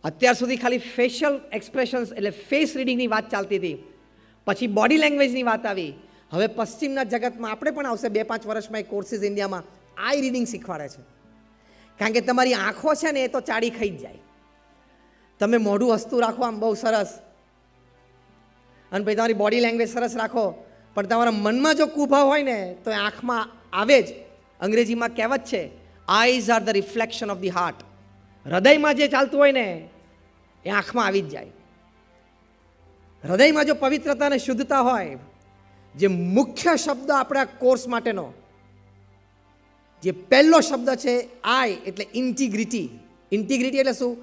અત્યાર સુધી ખાલી ફેશિયલ એક્સપ્રેશન્સ એટલે ફેસ રીડિંગની વાત ચાલતી હતી, પછી બોડી લેંગ્વેજની વાત આવી. હવે પશ્ચિમના જગતમાં આપણે પણ આવશે 2-5 વર્ષમાં એક કોર્સિસ ઇન્ડિયામાં આઈ રીડિંગ શીખવાડે છે. કારણ કે તમારી આંખો છે ને એ તો ચાડી ખાઈ જ જાય. તમે મોઢું હસતું રાખો આમ બહુ સરસ, અને પછી તમારી બોડી લેંગ્વેજ સરસ રાખો, પણ તમારા મનમાં જો કુભાવ હોય ને તો એ આંખમાં આવે જ. અંગ્રેજીમાં કહેવત છે, eyes are the reflection of the heart. હૃદયમાં જે ચાલતું હોય ને એ આંખમાં આવી જ જાય. હૃદયમાં જો પવિત્રતા અને શુદ્ધતા હોય, જે મુખ્ય શબ્દ આપણા કોર્સ માટેનો જે પહેલો શબ્દ છે આઈ એટલે ઇન્ટિગ્રિટી. ઇન્ટિગ્રિટી એટલે શું?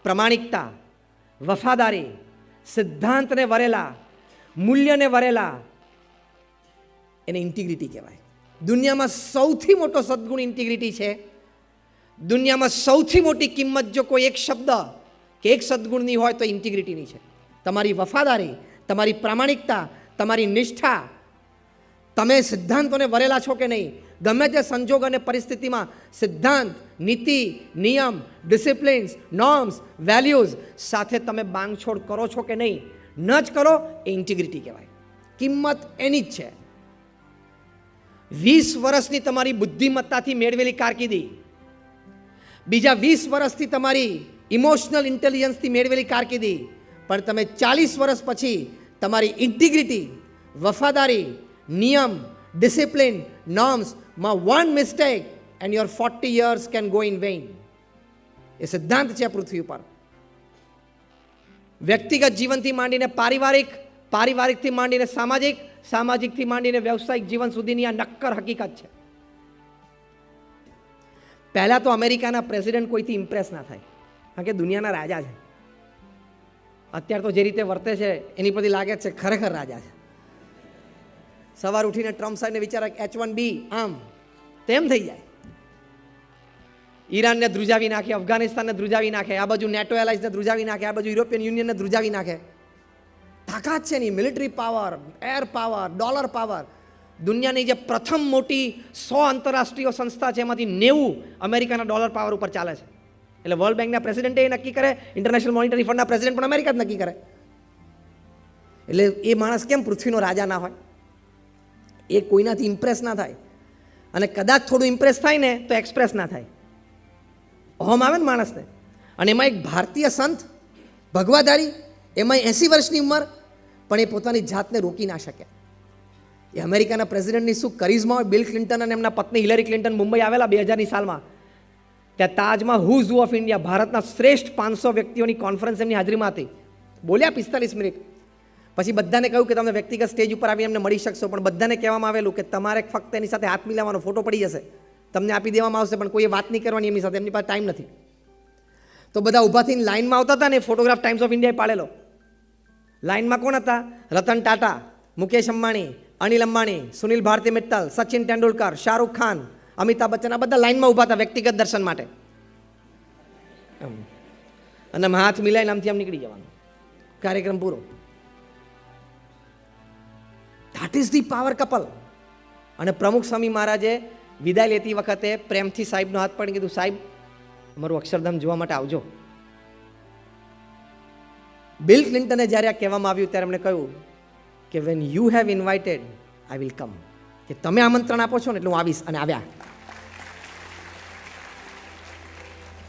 પ્રમાણિકતા, વફાદારી, સિદ્ધાંતને વરેલા, મૂલ્યને વરેલા, એને ઇન્ટિગ્રિટી કહેવાય. દુનિયામાં સૌથી મોટો સદ્ગુણ ઇન્ટિગ્રિટી છે. દુનિયામાં સૌથી મોટી કિંમત જો કોઈ એક શબ્દ કે એક સદ્ગુણની હોય તો ઇન્ટિગ્રિટીની છે. તમારી વફાદારી, તમારી પ્રામાણિકતા, તમારી નિષ્ઠા, તમે સિદ્ધાંતોને વરેલા છો કે નહીં. ગમે તે સંજોગ અને પરિસ્થિતિમાં સિદ્ધાંત, નીતિ, નિયમ, ડિસિપ્લિન્સ, નોર્મ્સ, વેલ્યુઝ સાથે તમે બાંધછોડ કરો છો કે નહીં. ન જ કરો એ ઇન્ટિગ્રિટી કહેવાય. કિંમત એની જ છે. 20 વર્ષની તમારી બુદ્ધિમત્તાથી મેળવેલી કારકિર્દી, બીજા 20 વર્ષથી તમારી ઇમોશનલ ઇન્ટેલિજન્સથી મેળવેલી કારકિર્દી, પણ તમે 40 વર્ષ પછી તમારી ઇન્ટિગ્રિટી, વફાદારી, નિયમ, ડિસિપ્લિન, નોર્મ્સમાં one mistake and your 40 years can go in vain. એ સિદ્ધાંત છે પૃથ્વી ઉપર. વ્યક્તિગત જીવનથી માંડીને પારિવારિક, પારિવારિકથી માંડીને સામાજિક, સામાજિકથી માંડીને વ્યવસાયિક જીવન સુધીની આ નક્કર હકીકત છે. પહેલાં તો અમેરિકાના પ્રેસિડેન્ટ કોઈથી ઇમ્પ્રેસ ના થાય, કારણ કે દુનિયાના રાજા છે. અત્યારે તો જે રીતે વર્તે છે એની પરથી લાગે છે ખરેખર રાજા છે. સવાર ઉઠીને ટ્રમ્પ સાહેબને વિચારે H1B આમ તેમ થઈ જાય. ઈરાનને ધ્રુજાવી નાખે, અફઘાનિસ્તાનને ધ્રુજાવી નાખે, આ બાજુ નેટો એલાઇન્સને ધ્રુજાવી નાખે, આ બાજુ યુરોપિયન યુનિયનને ધ્રુજાવી નાખે. તાકાત છે નહીં. Military power, air power, dollar power. દુનિયાની જે પ્રથમ મોટી 100 આંતરરાષ્ટ્રીય સંસ્થા છે એમાંથી 90 અમેરિકાના ડોલર પાવર ઉપર ચાલે છે. એટલે વર્લ્ડ બેંકના પ્રેસિડેન્ટે એ નક્કી કરે, ઇન્ટરનેશનલ મોનિટરી ફંડના પ્રેસિડેન્ટ પણ અમેરિકા જ નક્કી કરે. એટલે એ માણસ કેમ પૃથ્વીનો રાજા ના હોય? એ કોઈનાથી ઇમ્પ્રેસ ના થાય, અને કદાચ થોડું ઇમ્પ્રેસ થાય ને તો એક્સપ્રેસ ના થાય. અહમ આવે ને માણસને. અને એમાં એક ભારતીય સંત, ભગવાધારી, એમાં 80 વર્ષની ઉંમર, પણ એ પોતાની જાતને રોકી ના શકે. એ અમેરિકાના પ્રેસિડેન્ટની શું કરિઝમા હોય. બિલ ક્લિન્ટન અને એમના પત્ની હિલરી ક્લિન્ટન મુંબઈ આવેલા 2000ની સાલમાં. ત્યાં તાજમાં હુઝ હુ ઓફ ઇન્ડિયા, ભારતના શ્રેષ્ઠ 500 વ્યક્તિઓની કોન્ફરન્સ એમની હાજરીમાં હતી. બોલ્યા 45 મિનિટ. પછી બધાને કહ્યું કે તમે વ્યક્તિગત સ્ટેજ ઉપર આવી એમને મળી શકશો, પણ બધાને કહેવામાં આવેલું કે તમારે ફક્ત એની સાથે હાથ મિલાવવાનો, ફોટો પડી જશે, તમને આપી દેવામાં આવશે, પણ કોઈએ વાત નહીં કરવાની એમની સાથે, એમની પાસે ટાઈમ નથી. તો બધા ઊભા થઈને લાઇનમાં આવતા હતા ને. ફોટોગ્રાફ ટાઈમ્સ ઓફ ઇન્ડિયાએ પાડેલો. લાઇનમાં કોણ હતા? રતન ટાટા, મુકેશ અંબાણી, અનિલ અંબાણી, સુનિલ ભારતી મિત્તલ, સચિન તેંડુલકર, શાહરૂખ ખાન, અમિતાભ બચ્ચન, આ બધા લાઇનમાં ઊભા હતા વ્યક્તિગત દર્શન માટે. અને હાથ મિલાઈને આમથી આમ નીકળી જવાનું. કાર્યક્રમ પૂરો. That is the power couple. અને પ્રમુખ સ્વામી મહારાજે વિદાય લેતી વખતે પ્રેમથી સાહેબનો હાથ પડીને કીધું, સાહેબ અમારું અક્ષરધામ જોવા માટે આવજો. બિલ ક્લિન્ટને જ્યારે આ કહેવામાં આવ્યું ત્યારે એમણે કહ્યું કે when you have invited I will come. કે તમે આમંત્રણ આપો છો ને એટલે હું આવીશ. અને આવ્યા.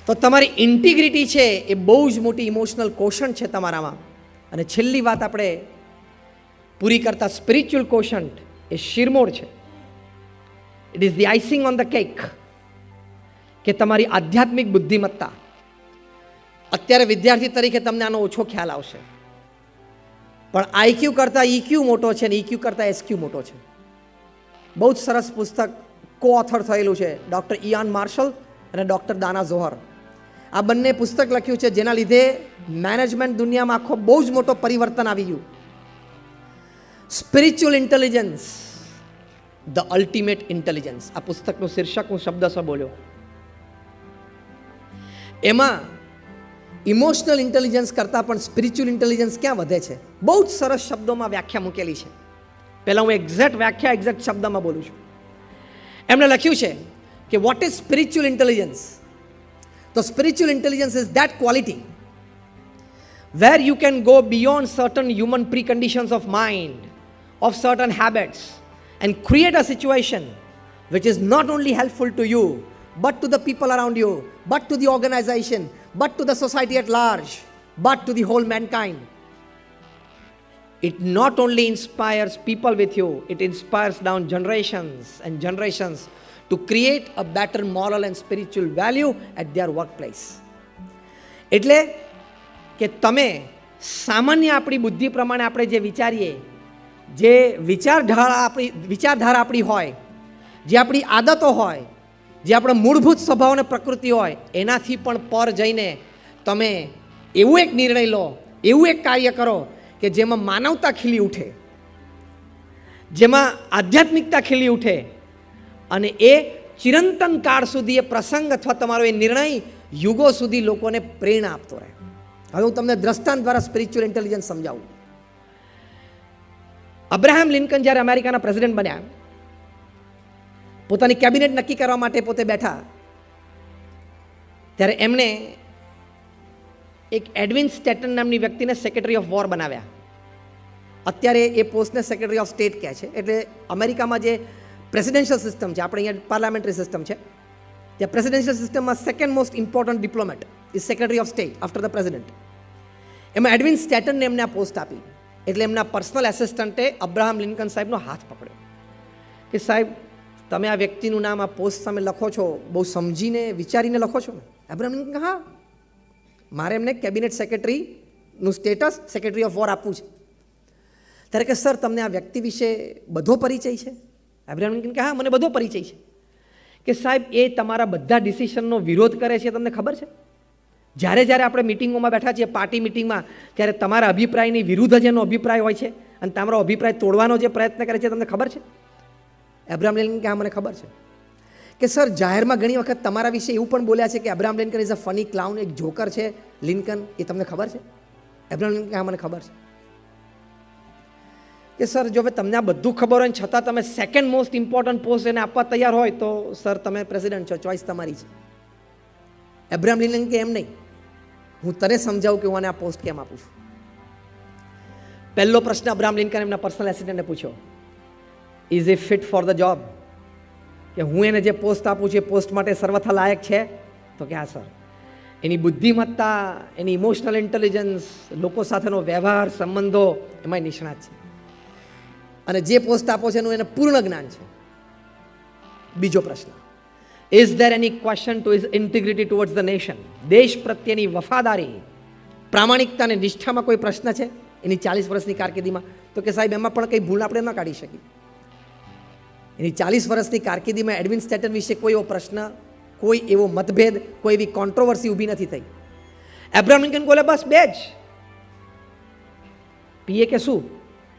તો તમારી ઇન્ટિગ્રિટી છે એ બહુ જ મોટી ઇમોશનલ કોશન્ટ છે તમારામાં. અને છેલ્લી વાત આપણે પૂરી કરતા સ્પિરિચ્યુઅલ કોશન્ટ એ શિરમોર છે. It is the icing on the cake. કે તમારી આધ્યાત્મિક બુદ્ધિમત્તા. અત્યારે વિદ્યાર્થી તરીકે તમને આનો ઓછો ખ્યાલ આવશે, પણ આઈક્યુ કરતાં ઇક્યુ મોટો છે ને ઇક્યુ કરતાં એસક્યુ મોટો છે. બહુ જ સરસ પુસ્તક કો ઓથર થયેલું છે ડૉક્ટર ઇયાન માર્શલ અને ડૉક્ટર દાના ઝોહર. આ બંને પુસ્તક લખ્યું છે જેના લીધે મેનેજમેન્ટ દુનિયામાં આખો બહુ જ મોટો પરિવર્તન આવી ગયું. Spiritual intelligence, the ultimate intelligence. આ પુસ્તકનું શીર્ષક હું શબ્દશ બોલ્યો. એમાં ઇમોશનલ ઇન્ટેલિજન્સ કરતાં પણ સ્પિરિચ્યુઅલ ઇન્ટેલિજન્સ ક્યાં વધે છે? બહુ જ સરસ શબ્દોમાં વ્યાખ્યા મૂકેલી છે. પહેલાં હું એક્ઝેક્ટ શબ્દમાં બોલું છું. એમણે લખ્યું છે કે વોટ ઇઝ સ્પિરિચ્યુઅલ ઇન્ટેલિજન્સ? તો spiritual intelligence is that quality where you can go beyond certain human preconditions of mind, of certain habits, and create a situation which is not only helpful to you, but to the people around you, but to the organization, but to the society at large, but to the whole mankind. It not only inspires people with you, it inspires down generations and generations to create a better moral and spiritual value at their workplace. એટલે કે તમે સામાન્ય આપણી બુદ્ધિ પ્રમાણે આપણે જે વિચારીએ, જે વિચારધારા આપણી હોય, જે આપણી આદતો હોય, જે આપણા મૂળભૂત સ્વભાવ અને પ્રકૃતિ હોય, એનાથી પણ પર જઈને તમે એવું એક નિર્ણય લો, એવું એક કાર્ય કરો કે જેમાં માનવતા ખીલી ઉઠે, જેમાં આધ્યાત્મિકતા ખીલી ઉઠે અને એ ચિરંતન કાળ સુધી એ પ્રસંગ અથવા તમારો એ નિર્ણય યુગો સુધી લોકોને પ્રેરણા આપતો રહે. હવે હું તમને દ્રષ્ટાંત દ્વારા સ્પિરિચ્યુઅલ ઇન્ટેલિજન્સ સમજાવું. અબ્રાહમ લિંકન જ્યારે અમેરિકાના પ્રેસિડેન્ટ બન્યા, પોતાની કેબિનેટ નક્કી કરવા માટે પોતે બેઠા, ત્યારે એમણે એક એડવિન સ્ટેટન નામની વ્યક્તિને સેક્રેટરી ઓફ વોર બનાવ્યા. અત્યારે એ પોસ્ટને સેક્રેટરી ઓફ સ્ટેટ કહે છે. એટલે અમેરિકામાં જે પ્રેસિડેન્શિયલ સિસ્ટમ છે, આપણે અહીંયા પાર્લામેન્ટરી સિસ્ટમ છે, ત્યાં પ્રેસિડેન્શિયલ સિસ્ટમમાં second most important diplomat is secretary of state after the president. એમાં એડવિન સ્ટેટનને એમને આ પોસ્ટ આપી. એટલે એમના પર્સનલ એસિસ્ટન્ટે અબ્રાહમ લિંકન સાહેબનો હાથ પકડ્યો કે સાહેબ, તમે આ વ્યક્તિનું નામ આ પોસ્ટ સામે લખો છો, બહુ સમજીને વિચારીને લખો છો ને? અબ્રાહમ લિંકન, હા, મારે એમને કેબિનેટ સેક્રેટરીનું સ્ટેટસ સેક્રેટરી ઓફ વોર આપવું છે. ત્યારે કે સર, તમને આ વ્યક્તિ વિશે બધો પરિચય છે? અબ્રાહમ લિંકન કે હા, મને બધો પરિચય છે. કે સાહેબ, એ તમારા બધા ડિસિશનનો વિરોધ કરે છે, તમને ખબર છે? જ્યારે જ્યારે આપણે મિટિંગોમાં બેઠા છીએ, પાર્ટી મિટિંગમાં, ત્યારે તમારા અભિપ્રાયની વિરુદ્ધ જ એનો અભિપ્રાય હોય છે અને તમારો અભિપ્રાય તોડવાનો જે પ્રયત્ન કરે છે, તમને ખબર છે? અબ્રાહમ લિંકન કે હા, મને ખબર છે. કે સર, જાહેરમાં ઘણી વખત તમારા વિશે એવું પણ બોલ્યા છે કે Abraham Lincoln is a funny clown, એક જોકર છે લિંકન, એ તમને ખબર છે? અબ્રાહમ લિંકન કે હા, મને ખબર છે. કે સર, જો હવે તમને આ બધું ખબર હોય છતાં તમે સેકન્ડ મોસ્ટ ઇમ્પોર્ટન્ટ પોસ્ટ એને આપવા તૈયાર હોય તો સર, તમે પ્રેસિડેન્ટ છો, ચોઇસ તમારી છે. અબ્રાહમ લિંકન કે એમ નહીં, હું તને સમજાવું કે હું આને આ પોસ્ટ કેમ આપું છું. પહેલો પ્રશ્ન અબ્રાહમ લિંકન એમના પર્સનલ એસિસ્ટન્ટને પૂછ્યો, is A fit for the job? કે હું એને જે પોસ્ટ આપું છું એ પોસ્ટ માટે સર્વથા લાયક છે? તો કે હા સર. એની બુદ્ધિમત્તા, એની ઇમોશનલ ઇન્ટેલિજન્સ, લોકો સાથેનો વ્યવહાર, સંબંધો, એમાં નિષ્ણાત છે અને જે પોસ્ટ આપો છે એનું એને પૂર્ણ જ્ઞાન છે. બીજો પ્રશ્ન, is there any question two is integrity towards the nation? દેશ પ્રત્યેની વફાદારી, પ્રામાણિકતા અને નિષ્ઠામાં કોઈ પ્રશ્ન છે એની 40 વર્ષની કારકિર્દીમાં? તો કે સાહેબ, એમાં પણ કંઈ ભૂલ આપણે ન કાઢી શકીએ. એની 40 વર્ષની કારકિર્દીમાં એડવિન સ્ટેટન વિશે કોઈ એવો પ્રશ્ન, કોઈ એવો મતભેદ, કોઈ એવી કોન્ટ્રોવર્સી ઊભી નથી થઈ. અબ્રાહમ લિંકન બોલે, બસ બે જ. પીએ કે શું?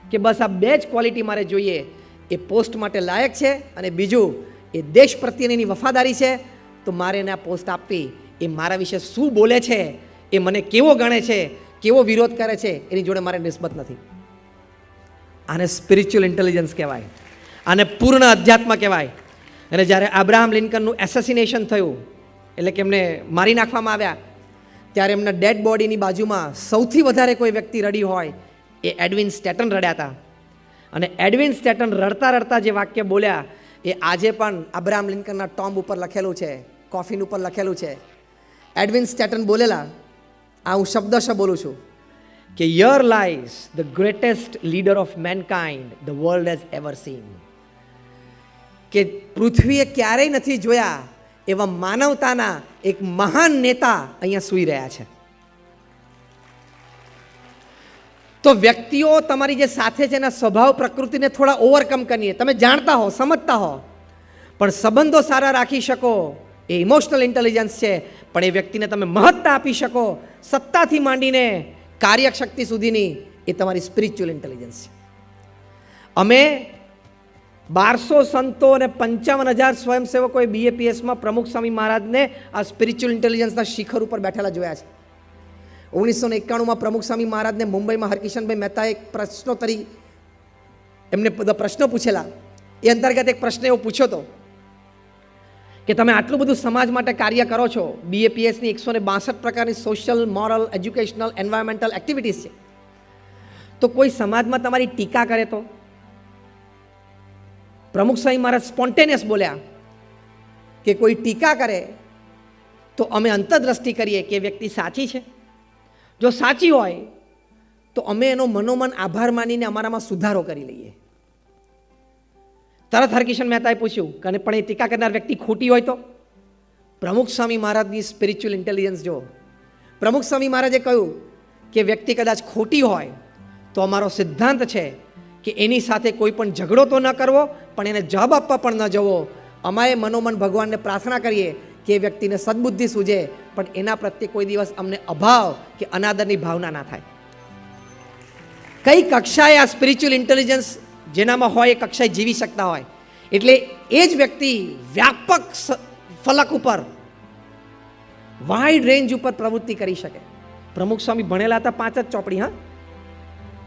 કે બસ આ બે જ ક્વોલિટી મારે જોઈએ, એ પોસ્ટ માટે લાયક છે અને બીજું એ દેશ પ્રત્યેની વફાદારી છે, તો મારે એને આ પોસ્ટ આપવી. એ મારા વિશે શું બોલે છે, એ મને કેવો ગણે છે, કેવો વિરોધ કરે છે, એની જોડે મારે નિસ્બત નથી. આને સ્પિરિચ્યુઅલ ઇન્ટેલિજન્સ કહેવાય, આને પૂર્ણ અધ્યાત્મ કહેવાય. અને જ્યારે અબ્રાહમ લિંકનનું એસેસિનેશન થયું, એટલે કે એમને મારી નાખવામાં આવ્યા, ત્યારે એમના ડેડ બોડીની બાજુમાં સૌથી વધારે કોઈ વ્યક્તિ રડી હોય એ એડવિન સ્ટેટન રડ્યા હતા. અને એડવિન સ્ટેટન રડતા રડતા જે વાક્ય બોલ્યા એ આજે પણ અબ્રાહમ લિંકનના ટોમ્બ ઉપર લખેલું છે, કોફિન ઉપર લખેલું છે. એડવિન સ્ટેટન બોલેલા, આ હું શબ્દશ બોલું છું, કે here lies the greatest leader of mankind the world has ever scene. કે પૃથ્વીએ ક્યારેય નથી જોયા એવા માનવતાના એક મહાન નેતા અહીંયા સૂઈ રહ્યા છે. તો વ્યક્તિઓ તમારી જે સાથે છે એના સ્વભાવ પ્રકૃતિને થોડા ઓવરકમ કરીએ, તમે જાણતા હો, સમજતા હો, પણ સંબંધો સારા રાખી શકો એ ઇમોશનલ ઇન્ટેલિજન્સ છે. પણ એ વ્યક્તિને તમે મહત્તા આપી શકો, સત્તાથી માંડીને કાર્યશક્તિ સુધીની, એ તમારી સ્પિરિચ્યુઅલ ઇન્ટેલિજન્સ છે. અમે 1200 સંતો અને 55,000 સ્વયંસેવકોએ BAPSમાં પ્રમુખ સ્વામી મહારાજને આ સ્પિરિચ્યુઅલ ઇન્ટેલિજન્સના શિખર ઉપર બેઠેલા જોયા છે. 1991માં પ્રમુખ સ્વામી મહારાજને મુંબઈમાં હરકિશનભાઈ મહેતાએ એક પ્રશ્નોત્તરી એમને બધા પ્રશ્નો પૂછેલા. એ અંતર્ગત એક પ્રશ્ન એવો પૂછ્યો હતો કે તમે આટલું બધું સમાજ માટે કાર્ય કરો છો. BAPSની 162 પ્રકારની social, moral, educational, environmental activities છે. તો કોઈ સમાજમાં તમારી ટીકા કરે તો? પ્રમુખ સ્વામી મહારાજ સ્પોન્ટેનિયસ બોલ્યા કે કોઈ ટીકા કરે તો અમે અંતરદ્રષ્ટિ કરીએ કે વ્યક્તિ સાચી છે. જો સાચી હોય તો અમે એનો મનોમન આભાર માનીને અમારામાં સુધારો કરી લઈએ. તરત હરકિશન મહેતાએ પૂછ્યું કે પણ એ ટીકા કરનાર વ્યક્તિ ખોટી હોય તો? પ્રમુખ સ્વામી મહારાજની સ્પિરિચ્યુઅલ ઇન્ટેલિજન્સ જો. પ્રમુખ સ્વામી મહારાજે કહ્યું કે વ્યક્તિ કદાચ ખોટી હોય તો અમારો સિદ્ધાંત છે કે એની સાથે કોઈ પણ ઝઘડો તો ન કરવો, પણ એને જવાબ આપવા પણ ન જવો. અમારે મનોમન ભગવાનને પ્રાર્થના કરીએ કે એ વ્યક્તિને સદબુદ્ધિ સૂજે, પણ એના પ્રત્યે કોઈ દિવસ અમને અભાવ કે અનાદરની ભાવના ના થાય. કઈ કક્ષાએ આ સ્પિરિચ્યુઅલ ઇન્ટેલિજન્સ જેનામાં હોય એ કક્ષાએ જીવી શકતા હોય, એટલે એ જ વ્યક્તિ વ્યાપક ફલક ઉપર, વાઇડ રેન્જ ઉપર પ્રવૃત્તિ કરી શકે. પ્રમુખ સ્વામી ભણેલા હતા 5 જ ચોપડી. હા,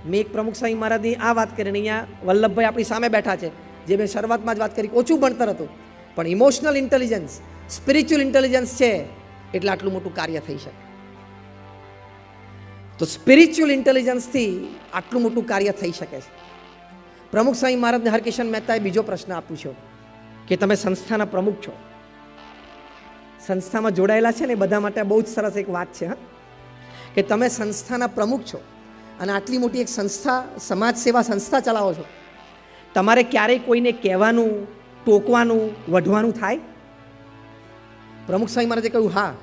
મેં એક પ્રમુખ સ્વામી મહારાજની આ વાત કરીને, અહીંયા વલ્લભભાઈ આપણી સામે બેઠા છે, જે મેં શરૂઆતમાં જ વાત કરી, ઓછું ભણતર હતું, પણ ઇમોશનલ ઇન્ટેલિજન્સ, સ્પિરિચ્યુઅલ ઇન્ટેલિજન્સ છે એટલે આટલું મોટું કાર્ય થઈ શકે. તો સ્પિરિચ્યુઅલ ઇન્ટેલિજન્સથી આટલું મોટું કાર્ય થઈ શકે છે. પ્રમુખ સ્વામી મહારાજને હરકિશન મહેતાએ બીજો પ્રશ્ન આપ્યો છે કે તમે સંસ્થાના પ્રમુખ છો, સંસ્થામાં જોડાયેલા છે ને, બધા માટે બહુ જ સરસ એક વાત છે. હા, કે તમે સંસ્થાના પ્રમુખ છો અને આટલી મોટી એક સંસ્થા, સમાજ સેવા સંસ્થા ચલાવો છો, તમારે ક્યારેય કોઈને કહેવાનું, ટોકવાનું, વઢવાનું થાય? પ્રમુખ સ્વામી મહારાજે કહ્યું હા,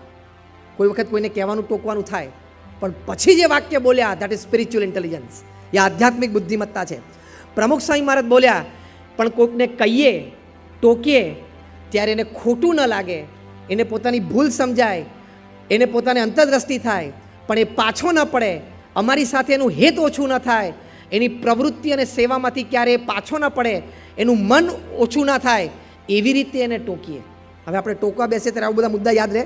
કોઈ વખત કોઈને કહેવાનું, ટોકવાનું થાય, પણ પછી જે વાક્ય બોલ્યા, દેટ ઇઝ સ્પિરિચ્યુઅલ ઇન્ટેલિજન્સ, એ આધ્યાત્મિક બુદ્ધિમત્તા છે. પ્રમુખ સ્વામી મહારાજ બોલ્યા પણ કોઈકને કહીએ, ટોકીએ ત્યારે એને ખોટું ન લાગે, એને પોતાની ભૂલ સમજાય, એને પોતાને અંતરદ્રષ્ટિ થાય, પણ એ પાછો ન પડે, અમારી સાથે એનું હેત ઓછું ન થાય, એની પ્રવૃત્તિ અને સેવામાંથી ક્યારે પાછો ન પડે, એનું મન ઓછું ના થાય, એવી રીતે એને ટોકીએ. હવે આપણે ટોકવા બેસીએ ત્યારે આવા બધા મુદ્દા યાદ રહે?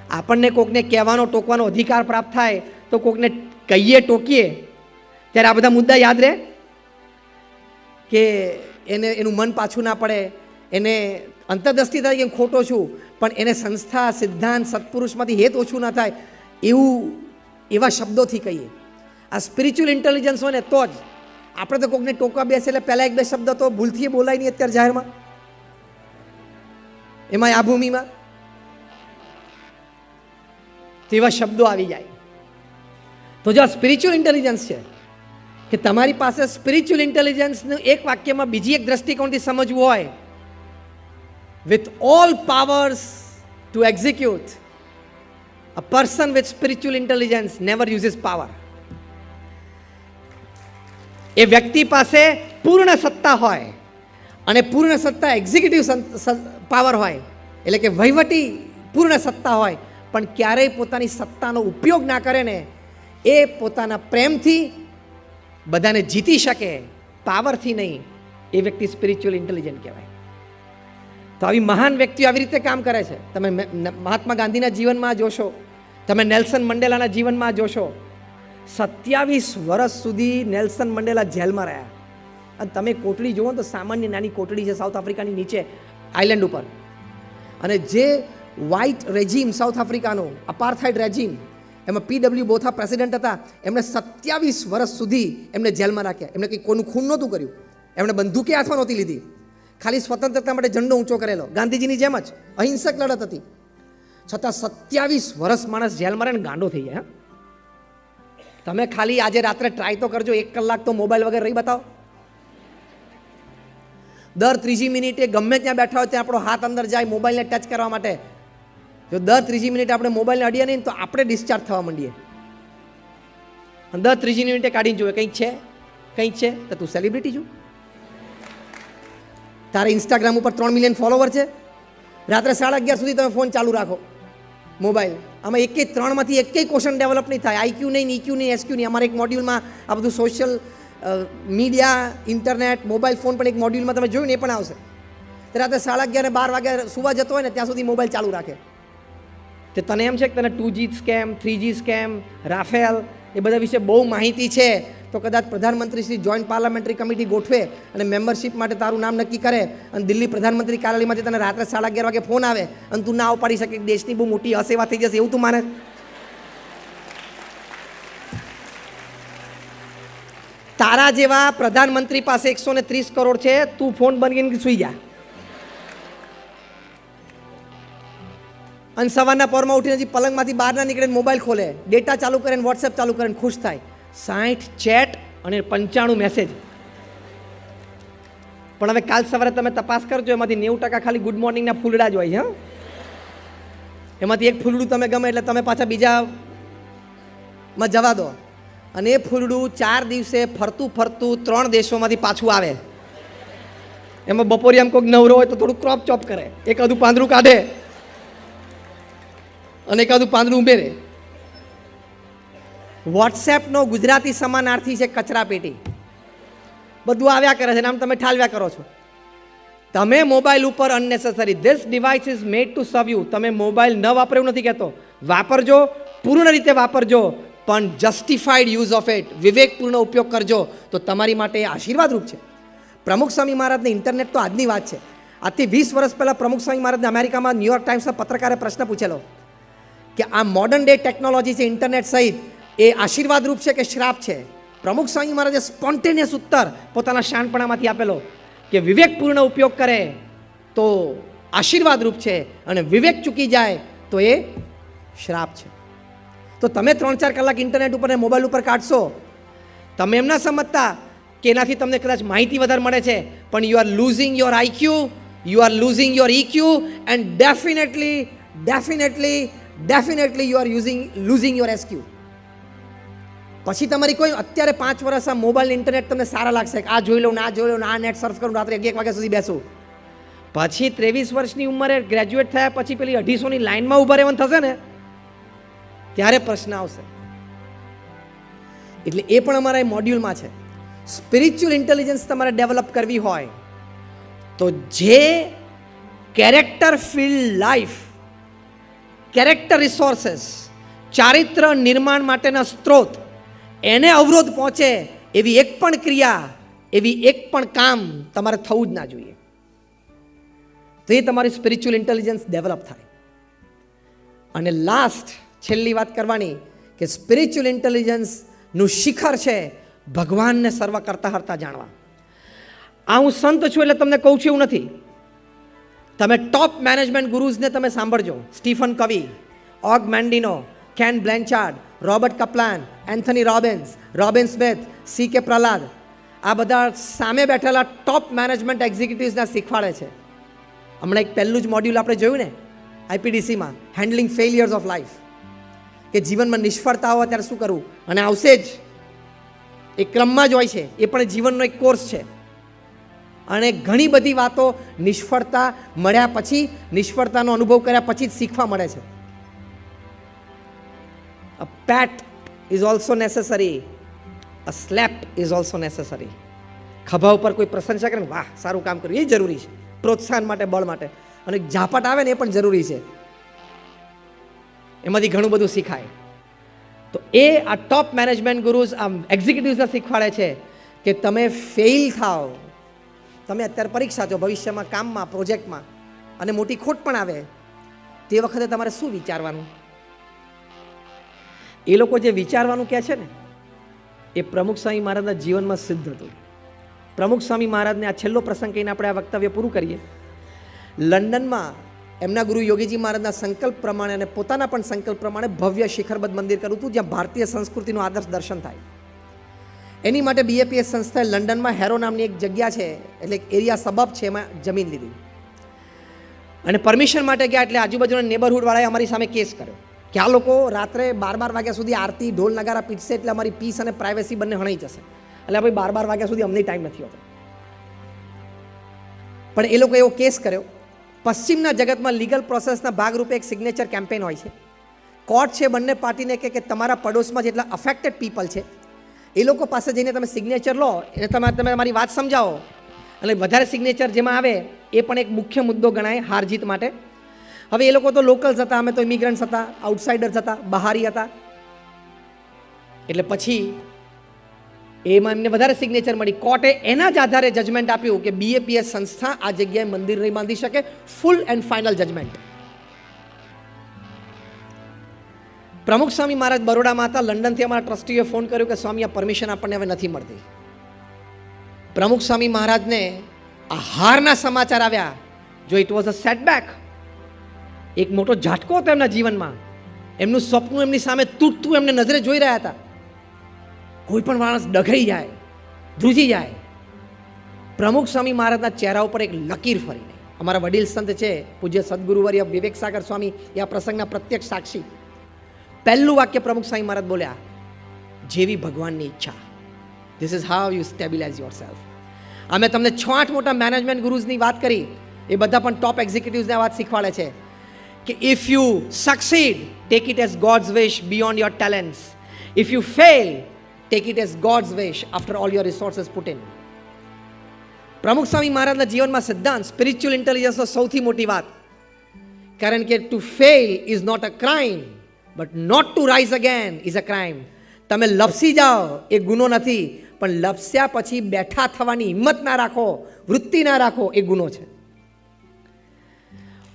આપણને કોકને કહેવાનો, ટોકવાનો અધિકાર પ્રાપ્ત થાય તો કોકને કહીએ, ટોકીએ ત્યારે આ બધા મુદ્દા યાદ રહે કે એને એનું મન પાછું ના પડે, એને અંતરદ્રષ્ટિ થાય કે ખોટો છું, પણ એને સંસ્થા, સિદ્ધાંત, સત્પુરુષમાંથી હેત ઓછું ના થાય, એવા શબ્દોથી કહીએ. આ સ્પિરિચ્યુઅલ ઇન્ટેલિજન્સ હોય ને તો જ. આપણે તો કોકને ટોકવા બેસે એટલે પહેલાં 1-2 શબ્દ તો ભૂલથી બોલાય નહીં અત્યારે જાહેરમાં, એમાં આ ભૂમિમાં તેવા શબ્દો આવી જાય. તો જો આ સ્પિરિચ્યુઅલ ઇન્ટેલિજન્સ છે કે તમારી પાસે સ્પિરિચ્યુઅલ ઇન્ટેલિજન્સનું એક વાક્યમાં બીજી એક દ્રષ્ટિકોણથી સમજવું હોય, with all powers to execute, a person with spiritual intelligence never uses power. એ વ્યક્તિ પાસે પૂર્ણ સત્તા હોય અને પૂર્ણ સત્તા એક્ઝિક્યુટિવ પાવર હોય, એટલે કે વહીવટી પૂર્ણ સત્તા હોય, પણ ક્યારેય પોતાની સત્તાનો ઉપયોગ ના કરે ને, એ પોતાના પ્રેમથી બધાને જીતી શકે, પાવરથી નહીં, એ વ્યક્તિ સ્પિરિચ્યુઅલ ઇન્ટેલિજન્ટ કહેવાય. તો આવી મહાન વ્યક્તિઓ આવી રીતે કામ કરે છે. તમે મહાત્મા ગાંધીના જીવનમાં જોશો, તમે નેલ્સન મંડેલાના જીવનમાં જોશો, 27 વર્ષ સુધી નેલ્સન મંડેલા જેલમાં રહ્યા. અને તમે કોટડી જુઓ તો સામાન્ય નાની કોટડી છે સાઉથ આફ્રિકાની નીચે આઇલેન્ડ ઉપર, અને જે વ્હાઇટ રેજીમ સાઉથ આફ્રિકાનો અપાર્થાઇડ રેજીમ, એમાં PW બોથા પ્રેસિડેન્ટ હતા, એમણે 27 વર્ષ સુધી એમને જેલમાં રાખ્યા. એમણે કંઈ કોઈનું ખૂન નહોતું કર્યું, એમણે બંદૂકે હાથમાં નહોતી લીધી, ખાલી સ્વતંત્રતા માટે ઝંડો ઊંચો કરેલો, ગાંધીજીની જેમ જ અહિંસક લડત હતી. છતાં 27 વર્ષ માણસ જેલમાં રહે ને ગાંડો થઈ જાય. તમે ખાલી આજે રાત્રે ટ્રાય તો કરજો, 1 કલાક તો મોબાઈલ વગર રહી બતાવો. દર 3જી મિનિટે ગમે ત્યાં બેઠા હોય ત્યાં આપણો હાથ અંદર જાય મોબાઈલને ટચ કરવા માટે. જો દર 3જી મિનિટે આપણે મોબાઈલને અડીએ નહીં તો આપણે ડિસ્ચાર્જ થવા માંડીએ. અને દર 3જી મિનિટે કાઢીને જોઈએ કંઈક છે તો તું સેલિબ્રિટી છું, તારે ઇન્સ્ટાગ્રામ ઉપર 3 મિલિયન ફોલોવર છે, રાત્રે 11:30 સુધી તમે ફોન ચાલુ રાખો, મોબાઈલ. આમાં એકેય 3માંથી એકેય ક્વેશ્ચન ડેવલપ નહીં થાય, IQ નહીં, EQ નહીં, SQ નહીં. અમારા એક મોડ્યુલમાં આ બધું social media, internet, mobile phone પણ એક મોડ્યુલમાં તમે જોયું ને એ પણ આવશે. રાત્રે 11:30 ને 12 વાગે સુવા જતો હોય ને ત્યાં સુધી મોબાઈલ ચાલુ રાખે. તો તને એમ છે કે તને 2G scam, 3G scam, Rafale એ બધા વિશે બહુ માહિતી છે, તો કદાચ પ્રધાનમંત્રી શ્રી જોઈન્ટ પાર્લામેન્ટરી કમિટી ગોઠવે અને મેમ્બરશિપ માટે તારું નામ નક્કી કરે અને દિલ્હી પ્રધાનમંત્રી કાર્યાલયમાંથી તને રાત્રે 11:30 વાગે ફોન આવે અને તું ના ઉપાડી શકે, દેશની બહુ મોટી અસેવા થઈ જશે, એવું તું માને? તારા જેવા પ્રધાનમંત્રી પાસે 130 કરોડ છે, તું ફોન બંધ કરીને સૂઈ જા અને સવારના પોરમાં ઉઠીને હજી પલંગમાંથી બહાર ના નીકળે, મોબાઈલ ખોલે, ડેટા ચાલુ કરે, વોટ્સએપ ચાલુ કરે, ખુશ થાય. 60 ચેટ અને 95 મેસેજ. પણ હવે કાલ સવારે તમે તપાસ કરજો, એમાંથી 90% ખાલી ગુડ મોર્નિંગના ફૂલડા જ હોય. એમાંથી એક ફૂલડું તમે ગમે એટલે તમે પાછા બીજામાં જવા દો, અને એ ફૂલડું 4 દિવસે ફરતું 3 દેશોમાંથી પાછું આવે. એમાં બપોરે આમ કોઈક નવરો હોય તો થોડું ક્રોપ ચોપ કરે, એકાદું પાંદડું કાઢે અને એકાદું પાંદડું ઉમેરે. વોટ્સએપનો ગુજરાતી સમાનાર્થી છે કચરા પેટી. બધું આવ્યા કરે છે, આમ તમે ઠાલવ્યા કરો છો. તમે મોબાઈલ ઉપર અનનેસેસરી, this device is made two સર્વ યુ. તમે મોબાઈલ ન વાપરો એવું નથી કહેતો, વાપરજો, પૂર્ણ રીતે વાપરજો, પણ જસ્ટિફાઈડ યુઝ ઓફ ઇટ, વિવેકપૂર્ણ ઉપયોગ કરજો તો તમારી માટે આશીર્વાદરૂપ છે. પ્રમુખ સ્વામી મહારાજને ઇન્ટરનેટ તો આજની વાત છે. આજથી 20 વર્ષ પહેલાં પ્રમુખ સ્વામી મહારાજને અમેરિકામાં ન્યુયોર્ક ટાઈમ્સના પત્રકારે પ્રશ્ન પૂછેલો કે આ મોડર્ન ડે ટેકનોલોજી છે ઇન્ટરનેટ સહિત, એ આશીર્વાદરૂપ છે કે શ્રાપ છે? પ્રમુખ સ્વામી મહારાજે સ્પોન્ટેનિયસ ઉત્તર પોતાના શાણપણામાંથી આપેલો કે વિવેકપૂર્ણ ઉપયોગ કરે તો આશીર્વાદરૂપ છે અને વિવેક ચૂકી જાય તો એ શ્રાપ છે. તો તમે 3-4 કલાક ઇન્ટરનેટ ઉપર અને મોબાઈલ ઉપર કાઢશો, તમે એમ ના સમજતા કે એનાથી તમને કદાચ માહિતી વધારે મળે છે, પણ you are losing your IQ, you are losing your EQ, and definitely you are losing your SQ. પછી તમારી કોઈ અત્યારે 5 વર્ષ આ મોબાઈલ ઇન્ટરનેટ તમને સારા લાગશે, આ જોઈ લઉં, આ જોઈ લઉં, આ નેટ સર્ફ કરું, રાત્રે 1 વાગ્યા સુધી બેસું. પછી 23 વર્ષની ઉંમરે ગ્રેજ્યુએટ થયા પછી પેલી 250ની લાઈનમાં ઊભા રહેવાનું થશે ને, ત્યારે પ્રશ્ન આવશે. એટલે એ પણ અમારા મોડ્યુલમાં છે. સ્પિરિચ્યુઅલ ઇન્ટેલિજન્સ તમારે ડેવલપ કરવી હોય તો જે કેરેક્ટર ફિલ્ડ લાઈફ, કેરેક્ટર રિસોર્सेस, ચારિત્ર નિર્માણ માટેના સ્ત્રોત, એને અવરોધ પહોંચે એવી એક પણ ક્રિયા, એવી એક પણ કામ તમારે થવું જ ના જોઈએ. તો એ તમારી સ્પિરિચ્યુઅલ ઇન્ટેલિજન્સ ડેવલપ થાય. અને લાસ્ટ છેલ્લી વાત કરવાની કે સ્પિરિચ્યુઅલ ઇન્ટેલિજન્સનું શિખર છે ભગવાનને સર્વ કરતા હરતા જાણવા. આ હું સંત છું એટલે તમને કહું છું એવું નથી. તમે ટોપ મેનેજમેન્ટ ગુરુઝને તમે સાંભળજો, Stephen Covey, Og Mandino, Ken Blanchard, Robert Kaplan, Anthony Robbins, Robin Smith, CK Prahalad, આ બધા સામે બેઠેલા ટોપ મેનેજમેન્ટ એક્ઝિક્યુટિવ્સને શીખવાડે છે. હમણાં એક પહેલું જ મોડ્યુલ આપણે જોયું ને IPDCમાં, હેન્ડલિંગ ફેલિયર્સ ઓફ લાઈફ, કે જીવનમાં નિષ્ફળતા હોય ત્યારે શું કરવું, અને આવશે જ, એ ક્રમમાં જ હોય છે, એ પણ જીવનનો એક કોર્સ છે. અને ઘણી બધી વાતો નિષ્ફળતા મળ્યા પછી, નિષ્ફળતાનો અનુભવ કર્યા પછી જ શીખવા મળે છે. A pat is also necessary, a slap is also necessary. ખભા ઉપર કોઈ પ્રશંસા કરે, વાહ સારું કામ કર્યું, એ જરૂરી છે પ્રોત્સાહન માટે, બળ માટે. અને ઝાપટ આવે ને એ પણ જરૂરી છે, એમાંથી ઘણું બધું શીખાય. તો એ આ ટોપ મેનેજમેન્ટ ગુરુઝ આ એક્ઝિક્યુટિવ્સને શીખવાડે છે કે તમે ફેઇલ થાઓ, તમે અત્યારે પરીક્ષા છો, ભવિષ્યમાં કામમાં, પ્રોજેક્ટમાં, અને મોટી ખોટ પણ આવે તે વખતે તમારે શું વિચારવાનું. એ લોકો જે વિચારવાનું કહે છે ને, એ પ્રમુખ સ્વામી મહારાજના જીવનમાં સિદ્ધ હતું. પ્રમુખ સ્વામી મહારાજને આ છેલ્લો પ્રસંગ કહીને આપણે આ વક્તવ્ય પૂરું કરીએ. લંડનમાં એમના ગુરુ યોગીજી મહારાજના સંકલ્પ પ્રમાણે અને પોતાના પણ સંકલ્પ પ્રમાણે ભવ્ય શિખરબદ્ધ મંદિર કર્યું હતું, જ્યાં ભારતીય સંસ્કૃતિનું આદર્શ દર્શન થાય. એની માટે BAPS સંસ્થાએ લંડનમાં હેરો નામની એક જગ્યા છે, એટલે એક એરિયા સબબ છે, એમાં જમીન લીધી અને પરમિશન માટે ગયા. એટલે આજુબાજુના નેબરહુડવાળાએ અમારી સામે કેસ કર્યો કે આ લોકો રાત્રે 12 વાગ્યા સુધી આરતી, ઢોલ નગારા પીટશે એટલે અમારી પીસ અને પ્રાઇવેસી બંને હણાઈ જશે. એટલે ભાઈ 12 વાગ્યા સુધી અમને ટાઈમ નથી હોતો. પણ એ લોકો એવો કેસ કર્યો. પશ્ચિમના જગતમાં લીગલ પ્રોસેસના ભાગરૂપે એક સિગ્નેચર કેમ્પેન હોય છે. કોર્ટ છે બંને પાર્ટીને કે તમારા પડોશમાં જેટલા અફેક્ટેડ પીપલ છે એ લોકો પાસે જઈને તમે સિગ્નેચર લો, એટલે તમે તમારી વાત સમજાવો, અને વધારે સિગ્નેચર જેમાં આવે એ પણ એક મુખ્ય મુદ્દો ગણાય હાર જીત માટે. હવે એ લોકો તો લોકલ્સ હતા, અમે તો ઇમિગ્રન્ટ્સ હતા, આઉટસાઇડર્સ હતા, બહારી હતા. એટલે પછી એમાં એમને વધારે સિગ્નેચર મળી. કોર્ટે એના જ આધારે જજમેન્ટ આપ્યું કે BAPS સંસ્થા આ જગ્યાએ મંદિર નહીં બાંધી શકે. Full and final judgement. Pramukh Swami મહારાજ બરોડામાં હતા. લંડનથી અમારા ટ્રસ્ટીએ ફોન કર્યો કે સ્વામી આ પરમિશન આપણને હવે નથી મળતી. પ્રમુખ સ્વામી મહારાજને આ હારના સમાચાર આવ્યા. જો ઇટ વોઝ અ સેટબેક, એક મોટો ઝાટકો હતો એમના જીવનમાં. એમનું સ્વપ્ન એમની સામે તૂટતું એમને નજરે જોઈ રહ્યા હતા. કોઈ પણ માણસ ડઘાઈ જાય, ધ્રુજી જાય. પ્રમુખ સ્વામી મહારાજના ચહેરા ઉપર એક લકીર ફરી નહીં. અમારા વડીલ સંત છે પૂજ્ય સદગુરુવર્ય વિવેક સાગર સ્વામી, એ આ પ્રસંગના પ્રત્યક્ષ સાક્ષી. પહેલું વાક્ય પ્રમુખ સ્વામી મહારાજ બોલ્યા, જેવી ભગવાનની ઈચ્છા. This is how you stabilise your self. અમે તમને 6-8 મોટા મેનેજમેન્ટ ગુરુઝની વાત કરી, એ બધા પણ ટોપ એક્ઝિક્યુટિવ્સને આ વાત શીખવાડે છે કે if you succeed, take it as God's wish beyond your talents. If you fail, take it as God's wish after all your resources put in. Pramukh Swami મહારાજના જીવનમાં સિદ્ધાંત સ્પિરિચ્યુઅલ ઇન્ટેલિજન્સનો સૌથી મોટી વાત. કારણ કે to fail is not a crime, but not to rise again is a crime. તમે લપસી જાઓ એ ગુનો નથી, પણ લપસ્યા પછી બેઠા થવાની હિંમત ના રાખો, વૃત્તિ ના રાખો, એ ગુનો છે.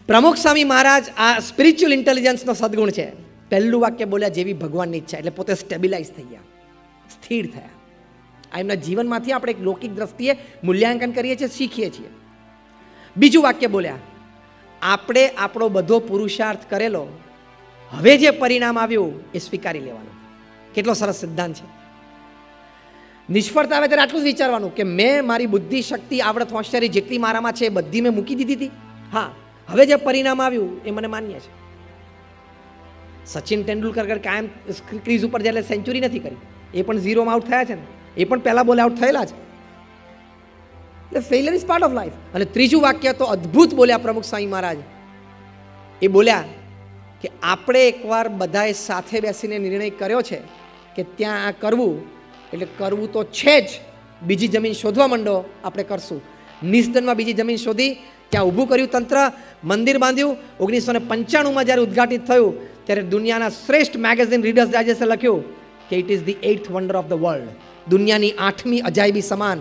પ્રમુખ સ્વામી મહારાજ આ સ્પિરિચ્યુઅલ ઇન્ટેલિજન્સનો સદગુણ છે. પહેલું વાક્ય બોલ્યા, જેવી ભગવાનની ઈચ્છા. એટલે પોતે સ્ટેબિલાઇઝ થઈ ગયા, સ્થિર થયા. આ એમના જીવનમાંથી આપણે એક લૌકિક દ્રષ્ટિએ મૂલ્યાંકન કરીએ છીએ, શીખીએ છીએ. બીજું વાક્ય બોલ્યા, આપણે આપણો બધો પુરુષાર્થ કરેલો, હવે જે પરિણામ આવ્યું એ સ્વીકારી લેવાનું. કેટલો સરસ સિદ્ધાંત છે. નિષ્ફળતા આવે ત્યારે આટલું જ વિચારવાનું કે મેં મારી બુદ્ધિ, શક્તિ, આવડત, હોશિયારી જેટલી મારામાં છે એ બધી મેં મૂકી દીધી હતી. હા, હવે જે પરિણામ આવ્યું એ મને માન્ય છે. સચિન તેંડુલકર કાયમ ક્રીઝ ઉપર જ્યારે સેન્ચુરી નથી કરી, એ પણ 0માં આઉટ થયા છે ને, એ પણ પહેલા બોલે આઉટ થયેલા છે. એટલે failure is part of life. અને ત્રીજું વાક્ય તો અદ્ભુત બોલ્યા પ્રમુખ સ્વામી મહારાજ. એ બોલ્યા કે આપણે એકવાર બધાએ સાથે બેસીને નિર્ણય કર્યો છે કે ત્યાં આ કરવું, એટલે કરવું તો છે જ. બીજી જમીન શોધવા માંડો, આપણે કરશું. નિસ્દનમાં બીજી જમીન શોધી, ત્યાં ઊભું કર્યું તંત્ર, મંદિર બાંધ્યું. 1995માં જ્યારે ઉદ્ઘાટિત થયું ત્યારે દુનિયાના શ્રેષ્ઠ મેગેઝિન રીડર્સ ડાયજેસ્ટે લખ્યું કે it is the 8th wonder of the world. દુનિયાની 8મી અજાયબી સમાન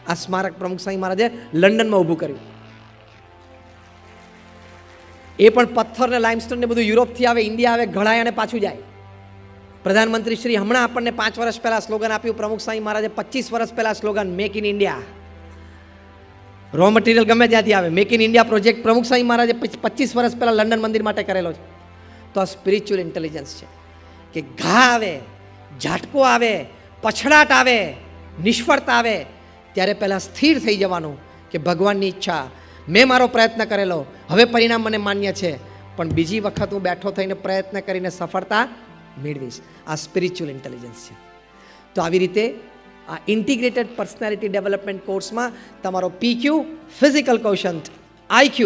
આ સ્મારક પ્રમુખ સ્વામી મહારાજે લંડનમાં ઊભું કર્યું. એ પણ પથ્થર ને લાઇમસ્ટોન ને બધું યુરોપથી આવે, ઇન્ડિયા આવે, ઘડાય અને પાછું જાય. પ્રધાનમંત્રી શ્રી હમણાં આપણને 5 વર્ષ પહેલા સ્લોગન આપ્યું. પ્રમુખ સ્વામી મહારાજે 25 વર્ષ પહેલા slogan make in India. Raw material ગમે ત્યાંથી આવે. મેક ઇન ઇન્ડિયા પ્રોજેક્ટ પ્રમુખ સ્વામી મહારાજે 25 વર્ષ પહેલા લંડન મંદિર માટે કરેલો છે. તો આ સ્પિરિચ્યુઅલ ઇન્ટેલિજન્સ છે કે ઘા આવે, ઝાટકો આવે, પછડાટ આવે, નિષ્ફળતા આવે, ત્યારે પહેલાં સ્થિર થઈ જવાનું કે ભગવાનની ઈચ્છા, મેં મારો પ્રયત્ન કરેલો, હવે પરિણામ મને માન્ય છે, પણ બીજી વખત હું બેઠો થઈને પ્રયત્ન કરીને સફળતા મેળવીશ. આ સ્પિરિચ્યુઅલ ઇન્ટેલિજન્સ છે. તો આવી રીતે આ ઇન્ટિગ્રેટેડ પર્સનાલિટી ડેવલપમેન્ટ કોર્સમાં તમારો PQ physical quotient, IQ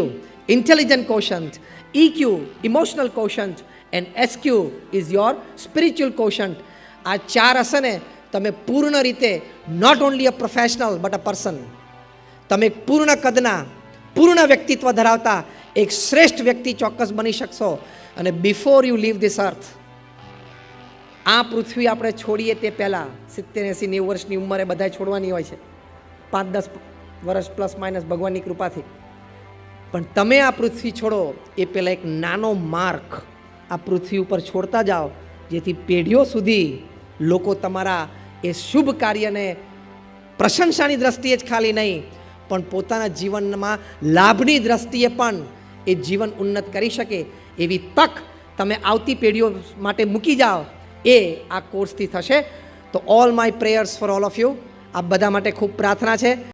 intelligent quotient, EQ emotional quotient and SQ is your spiritual quotient. આ 4 હશે ને, તમે પૂર્ણ રીતે not only a professional but a person, તમે પૂર્ણ કદના, પૂર્ણ વ્યક્તિત્વ ધરાવતા એક શ્રેષ્ઠ વ્યક્તિ ચોક્કસ બની શકશો. અને before you leave this earth, આ પૃથ્વી આપણે છોડીએ તે પહેલાં 70, 80, 90 વર્ષની ઉંમરે બધાય છોડવાની હોય છે, 5-10 વર્ષ પ્લસ માઇનસ ભગવાનની કૃપાથી. પણ તમે આ પૃથ્વી છોડો એ પહેલાં એક નાનો માર્ક આ પૃથ્વી ઉપર છોડતા જાઓ, જેથી પેઢીઓ સુધી લોકો તમારા એ શુભ કાર્યને પ્રશંસાની દ્રષ્ટિએ જ ખાલી નહીં, પણ પોતાના જીવનમાં લાભની દ્રષ્ટિએ પણ એ જીવન ઉન્નત કરી શકે એવી તક તમે આવતી પેઢીઓ માટે મૂકી જાઓ. એ આ કોર્સથી થશે. તો all my prayers for all of you. આ બધા માટે ખૂબ પ્રાર્થના છે.